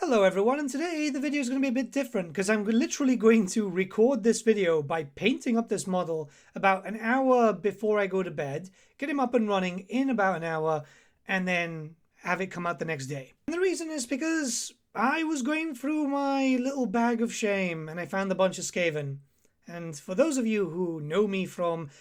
Hello everyone, and today the video is going to be a bit different because I'm literally going to record this video by painting up this model about an hour before I go to bed, get him up and running in about an hour, and then have it come out the next day. And the reason is because I was going through my little bag of shame and I found a bunch of Skaven. And for those of you who know me from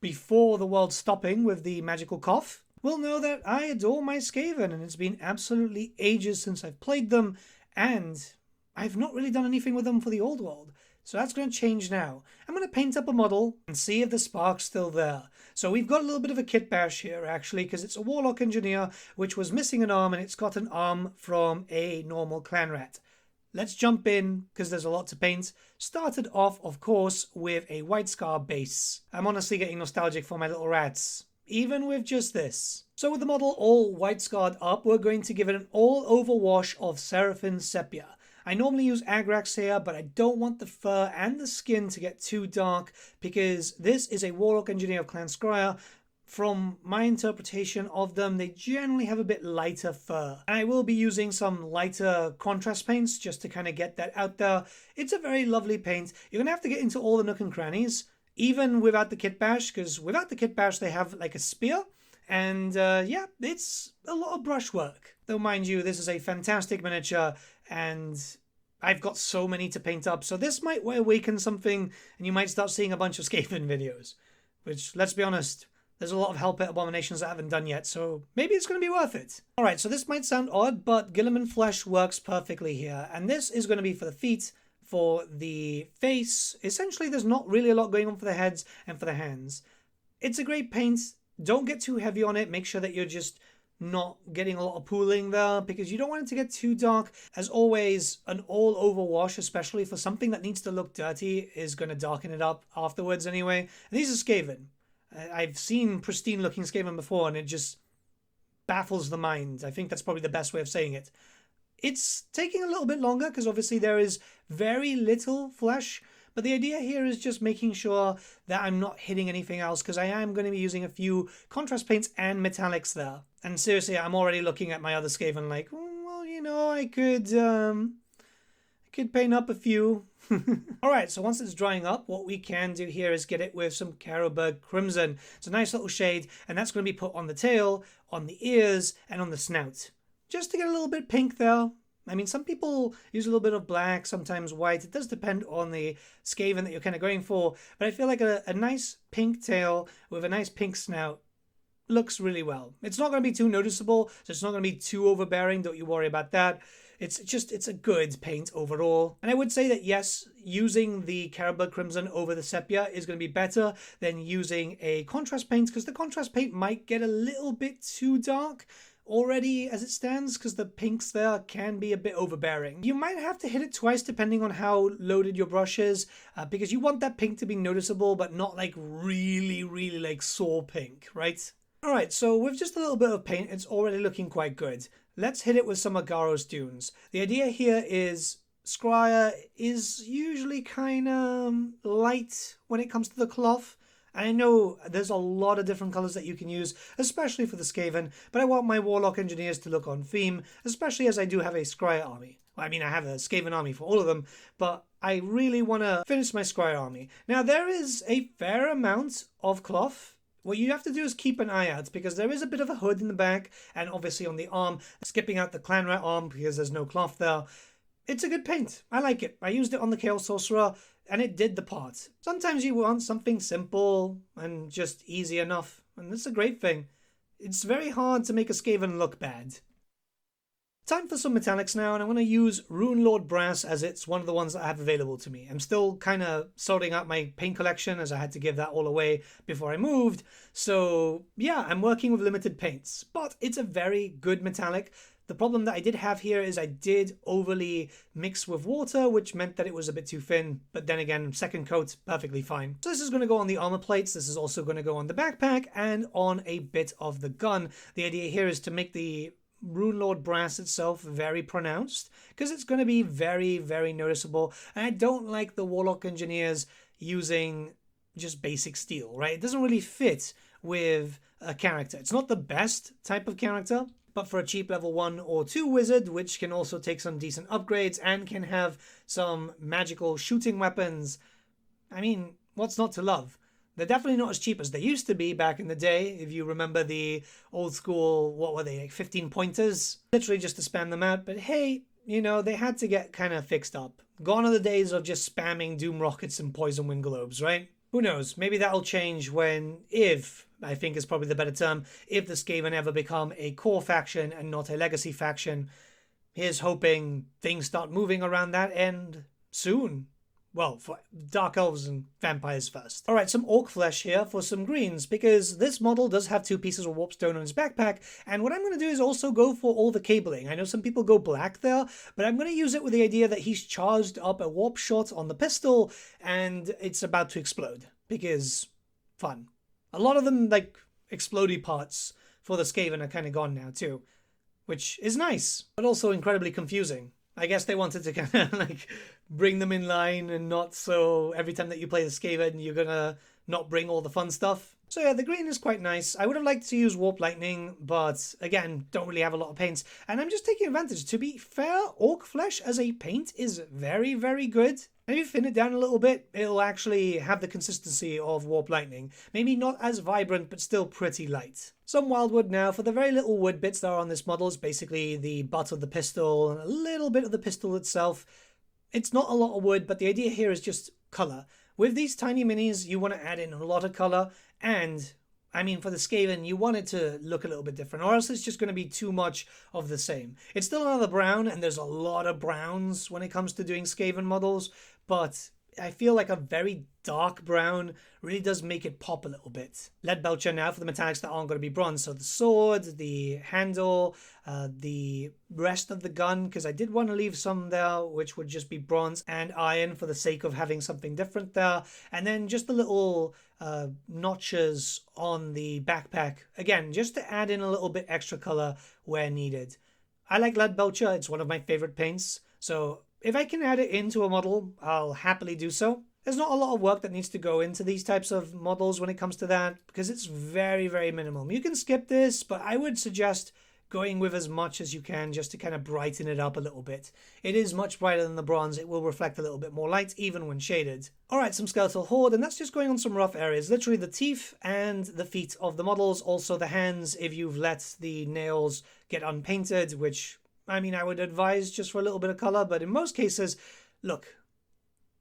before the world stopping with the magical cough, will know that I adore my Skaven, and it's been absolutely ages since I've played them, and I've not really done anything with them for the old world. So that's going to change now. I'm going to paint up a model and see if the spark's still there. So we've got a little bit of a kit bash here, actually, because it's a Warlock Engineer, which was missing an arm, and it's got an arm from a normal clan rat. Let's jump in, because there's a lot to paint. Started off, of course, with a White Scar base. I'm honestly getting nostalgic for my little rats, even with just this. So with the model all white scarred up, we're going to give it an all over wash of Seraphim Sepia. I normally use Agrax here, but I don't want the fur and the skin to get too dark because this is a Warlock Engineer of Clan Scryer. From my interpretation of them, they generally have a bit lighter fur. And I will be using some lighter contrast paints just to kind of get that out there. It's a very lovely paint. You're going to have to get into all the nook and crannies, even without the kit bash, because without the kit bash they have like a spear, and yeah, it's a lot of brushwork. Though mind you, this is a fantastic miniature and I've got so many to paint up, so this might awaken something and you might start seeing a bunch of Skaven videos, which, let's be honest, there's a lot of Hellpit abominations that I haven't done yet, so maybe it's going to be worth it. Alright, so this might sound odd, but Guilliman flesh works perfectly here, and this is going to be for the feet. For the face, essentially there's not really a lot going on for the heads and for the hands. It's a great paint. Don't get too heavy on it. Make sure that you're just not getting a lot of pooling there because you don't want it to get too dark. As always, an all over wash, especially for something that needs to look dirty, is going to darken it up afterwards anyway. And these are Skaven. I've seen pristine looking Skaven before and it just baffles the mind. I think that's probably the best way of saying it. It's taking a little bit longer because obviously there is very little flesh, but the idea here is just making sure that I'm not hitting anything else because I am going to be using a few contrast paints and metallics there. And seriously, I'm already looking at my other Skaven like, well, you know, I could paint up a few. Alright, so once it's drying up, what we can do here is get it with some Carroburg Crimson. It's a nice little shade, and that's going to be put on the tail, on the ears, and on the snout. Just to get a little bit pink there. I mean, some people use a little bit of black, sometimes white. It does depend on the Skaven that you're kind of going for. But I feel like a nice pink tail with a nice pink snout looks really well. It's not going to be too noticeable, so it's not going to be too overbearing. Don't you worry about that. It's a good paint overall. And I would say that yes, using the Carroburg Crimson over the Sepia is going to be better than using a contrast paint because the contrast paint might get a little bit too dark already as it stands because the pinks there can be a bit overbearing. You might have to hit it twice depending on how loaded your brush is because you want that pink to be noticeable but not like really like sore pink, right? Alright, so with just a little bit of paint it's already looking quite good. Let's hit it with some Aggaros dunes. The idea here is Scryer is usually kind of light when it comes to the cloth. And I know there's a lot of different colours that you can use, especially for the Skaven, but I want my Warlock Engineers to look on theme, especially as I do have a Scryer army. Well, I mean, I have a Skaven army for all of them, but I really want to finish my Scryer army. Now, there is a fair amount of cloth. What you have to do is keep an eye out, because there is a bit of a hood in the back, and obviously on the arm, skipping out the Clan Rat arm, because there's no cloth there. It's a good paint. I like it. I used it on the Chaos Sorcerer, and it did the part. Sometimes you want something simple and just easy enough, and that's a great thing. It's very hard to make a Skaven look bad. Time for some metallics now, and I'm going to use Runelord Brass as it's one of the ones that I have available to me. I'm still kind of sorting out my paint collection as I had to give that all away before I moved. So yeah, I'm working with limited paints, but it's a very good metallic. The problem that I did have here is I did overly mix with water, which meant that it was a bit too thin. But then again, second coat, perfectly fine. So this is going to go on the armor plates. This is also going to go on the backpack and on a bit of the gun. The idea here is to make the Runelord Brass itself very pronounced because it's going to be very noticeable. And I don't like the Warlock Engineers using just basic steel, right? It doesn't really fit with a character. It's not the best type of character, But for a cheap level 1 or 2 wizard, which can also take some decent upgrades and can have some magical shooting weapons, I mean, what's not to love? They're definitely not as cheap as they used to be back in the day. If you remember the old school, what were they, like 15 pointers? Literally just to spam them out. But hey, you know, they had to get kind of fixed up. Gone are the days of just spamming doom rockets and poison wind globes, right? Who knows? Maybe that'll change if, I think is probably the better term, if the Skaven ever become a core faction and not a legacy faction. Here's hoping things start moving around that end soon. Well, for Dark Elves and Vampires first. Alright, some Orc Flesh here for some greens, because this model does have 2 pieces of Warpstone on his backpack, and what I'm going to do is also go for all the cabling. I know some people go black there, but I'm going to use it with the idea that he's charged up a warp shot on the pistol, and it's about to explode, because fun. A lot of them, like, explodey parts for the Skaven are kind of gone now, too, which is nice, but also incredibly confusing. I guess they wanted to kind of like bring them in line and not so every time that you play the Skaven, you're gonna not bring all the fun stuff. So yeah, the green is quite nice. I would have liked to use Warp Lightning, but again, don't really have a lot of paints. And I'm just taking advantage. To be fair, Orc Flesh as a paint is very, very good. And if you thin it down a little bit, it'll actually have the consistency of Warp Lightning. Maybe not as vibrant, but still pretty light. Some Wildwood now. For the very little wood bits that are on this model, is basically the butt of the pistol and a little bit of the pistol itself. It's not a lot of wood, but the idea here is just color. With these tiny minis, you want to add in a lot of color, and I mean, for the Skaven, you want it to look a little bit different, or else it's just going to be too much of the same. It's still another brown, and there's a lot of browns when it comes to doing Skaven models, but I feel like a very dark brown really does make it pop a little bit. Leadbelcher now for the metallics that aren't going to be bronze. So the sword, the handle, the rest of the gun, because I did want to leave some there which would just be bronze, and iron for the sake of having something different there. And then just the little notches on the backpack, again, just to add in a little bit extra color where needed. I like Leadbelcher. It's one of my favorite paints. So if I can add it into a model, I'll happily do so. There's not a lot of work that needs to go into these types of models when it comes to that, because it's very, very minimal. You can skip this, but I would suggest going with as much as you can just to kind of brighten it up a little bit. It is much brighter than the bronze. It will reflect a little bit more light, even when shaded. Alright, some skeletal horde, and that's just going on some rough areas. Literally the teeth and the feet of the models, also the hands if you've let the nails get unpainted, which, I mean, I would advise just for a little bit of color, but in most cases, look,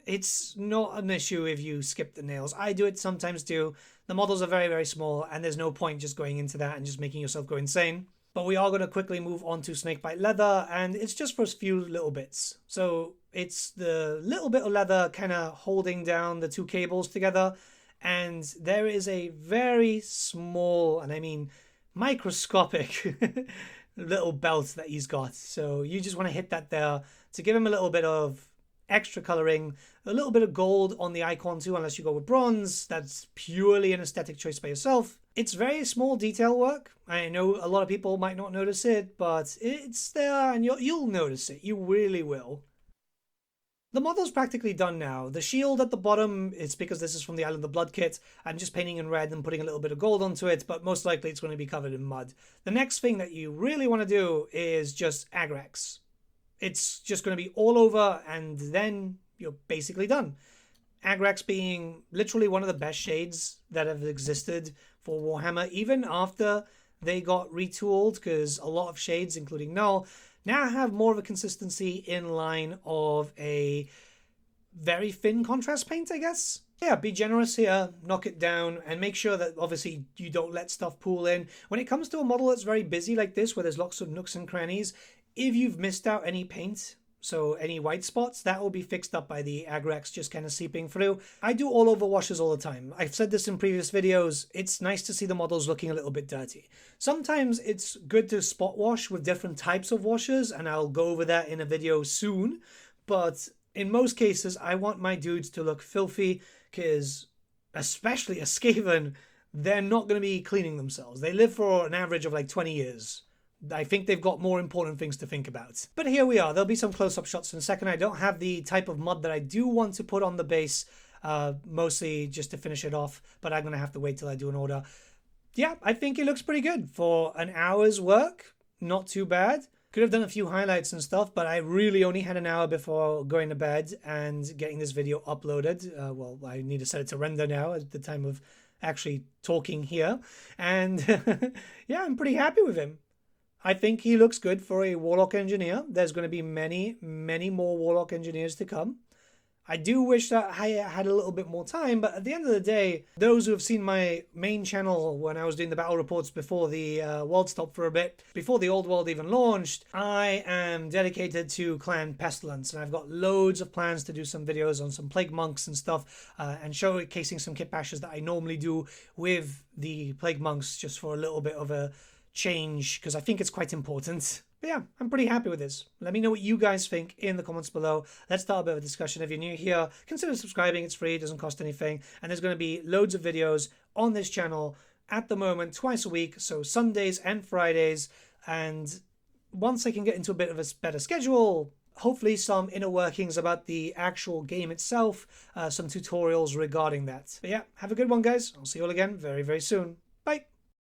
it's not an issue if you skip the nails. I do it sometimes too. The models are very, very small, and there's no point just going into that and just making yourself go insane. But we are going to quickly move on to Snakebite leather, and it's just for a few little bits. So it's the little bit of leather kind of holding down the 2 cables together, and there is a very small, and I mean microscopic, little belt that he's got. So you just want to hit that there to give him a little bit of extra coloring, a little bit of gold on the icon too, unless you go with bronze. That's purely an aesthetic choice by yourself. It's very small detail work. I know a lot of people might not notice it, but it's there and you'll notice it. You really will. The model's practically done now. The shield at the bottom, it's because this is from the Island of Blood kit. I'm just painting in red and putting a little bit of gold onto it, but most likely it's going to be covered in mud. The next thing that you really want to do is just Agrax. It's just going to be all over, and then you're basically done. Agrax being literally one of the best shades that have existed for Warhammer, even after they got retooled, because a lot of shades, including Null, now have more of a consistency in line of a very thin contrast paint, I guess. Yeah, be generous here, knock it down, and make sure that obviously you don't let stuff pool in. When it comes to a model that's very busy like this, where there's lots of nooks and crannies, if you've missed out any paint, so any white spots, that will be fixed up by the Agrax just kind of seeping through. I do all over washes all the time. I've said this in previous videos. It's nice to see the models looking a little bit dirty. Sometimes it's good to spot wash with different types of washes, and I'll go over that in a video soon. But in most cases, I want my dudes to look filthy, because especially a Skaven, they're not going to be cleaning themselves. They live for an average of like 20 years. I think they've got more important things to think about. But here we are. There'll be some close-up shots in a second. I don't have the type of mud that I do want to put on the base, mostly just to finish it off, but I'm going to have to wait till I do an order. Yeah, I think it looks pretty good. For an hour's work, not too bad. Could have done a few highlights and stuff, but I really only had an hour before going to bed and getting this video uploaded. Well, I need to set it to render now at the time of actually talking here. And yeah, I'm pretty happy with him. I think he looks good for a Warlock Engineer. There's going to be many, many more Warlock Engineers to come. I do wish that I had a little bit more time, but at the end of the day, those who have seen my main channel when I was doing the battle reports before the world stopped for a bit, before the old world even launched, I am dedicated to Clan Pestilence, and I've got loads of plans to do some videos on some Plague Monks and stuff, and showcasing some kit bashes that I normally do with the Plague Monks, just for a little bit of a change, because I think it's quite important. But yeah, I'm pretty happy with this. Let me know what you guys think in the comments below. Let's start a bit of a discussion. If you're new here, consider subscribing. It's free, it doesn't cost anything. And there's going to be loads of videos on this channel at the moment, twice a week. So Sundays and Fridays. And once I can get into a bit of a better schedule, hopefully some inner workings about the actual game itself, some tutorials regarding that. But yeah, have a good one, guys. I'll see you all again very, very soon. Bye.